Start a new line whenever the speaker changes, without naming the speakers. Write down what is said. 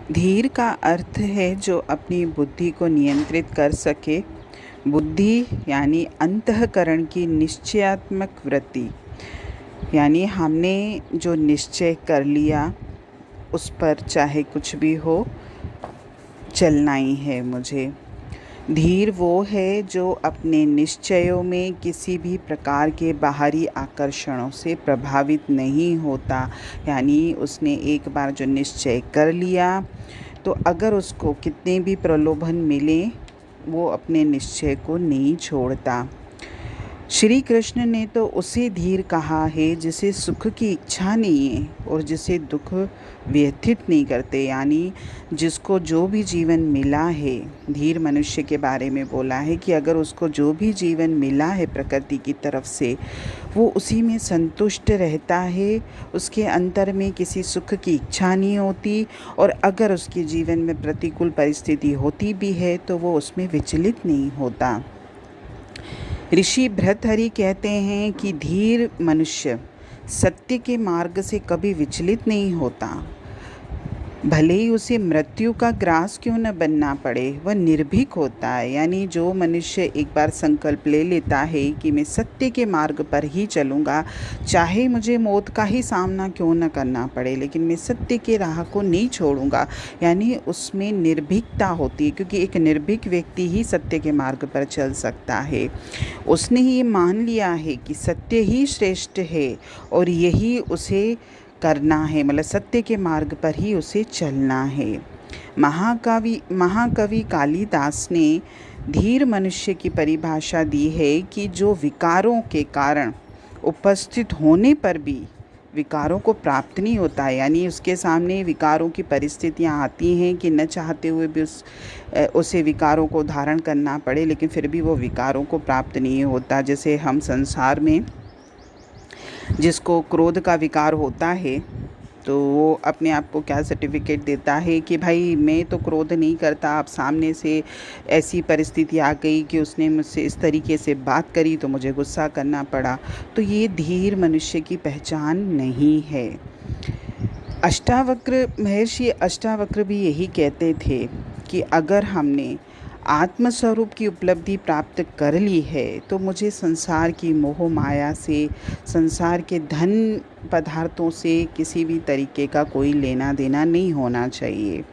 धीर का अर्थ है जो अपनी बुद्धि को नियंत्रित कर सके। बुद्धि यानी अंतःकरण की निश्चयात्मक वृत्ति, यानी हमने जो निश्चय कर लिया उस पर चाहे कुछ भी हो चलना ही है मुझे। धीर वो है जो अपने निश्चयों में किसी भी प्रकार के बाहरी आकर्षणों से प्रभावित नहीं होता। यानी उसने एक बार जो निश्चय कर लिया तो अगर उसको कितने भी प्रलोभन मिले वो अपने निश्चय को नहीं छोड़ता। श्री कृष्ण ने तो उसे धीर कहा है जिसे सुख की इच्छा नहीं है और जिसे दुख व्यथित नहीं करते, यानी जिसको जो भी जीवन मिला है। धीर मनुष्य के बारे में बोला है कि अगर उसको जो भी जीवन मिला है प्रकृति की तरफ से वो उसी में संतुष्ट रहता है, उसके अंतर में किसी सुख की इच्छा नहीं होती, और अगर उसके जीवन में प्रतिकूल परिस्थिति होती भी है तो वो उसमें विचलित नहीं होता। ऋषि भर्तहरि कहते हैं कि धीर मनुष्य सत्य के मार्ग से कभी विचलित नहीं होता, भले ही उसे मृत्यु का ग्रास क्यों न बनना पड़े, वह निर्भीक होता है। यानी जो मनुष्य एक बार संकल्प ले लेता है कि मैं सत्य के मार्ग पर ही चलूँगा, चाहे मुझे मौत का ही सामना क्यों न करना पड़े, लेकिन मैं सत्य के राह को नहीं छोड़ूंगा, यानी उसमें निर्भीकता होती है, क्योंकि एक निर्भीक व्यक्ति ही सत्य के मार्ग पर चल सकता है। उसने ये मान लिया है कि सत्य ही श्रेष्ठ है और यही उसे करना है, मतलब सत्य के मार्ग पर ही उसे चलना है। महाकवि कालिदास ने धीर मनुष्य की परिभाषा दी है कि जो विकारों के कारण उपस्थित होने पर भी विकारों को प्राप्त नहीं होता है, यानी उसके सामने विकारों की परिस्थितियाँ आती हैं कि न चाहते हुए भी उसे विकारों को धारण करना पड़े, लेकिन फिर भी वो विकारों को प्राप्त नहीं होता। जैसे हम संसार में जिसको क्रोध का विकार होता है तो वो अपने आप को क्या सर्टिफिकेट देता है कि भाई मैं तो क्रोध नहीं करता, अब सामने से ऐसी परिस्थिति आ गई कि उसने मुझसे इस तरीके से बात करी तो मुझे गुस्सा करना पड़ा। तो ये धीर मनुष्य की पहचान नहीं है। महर्षि अष्टावक्र भी यही कहते थे कि अगर हमने आत्मस्वरूप की उपलब्धि प्राप्त कर ली है तो मुझे संसार की मोह माया से, संसार के धन पदार्थों से किसी भी तरीके का कोई लेना देना नहीं होना चाहिए।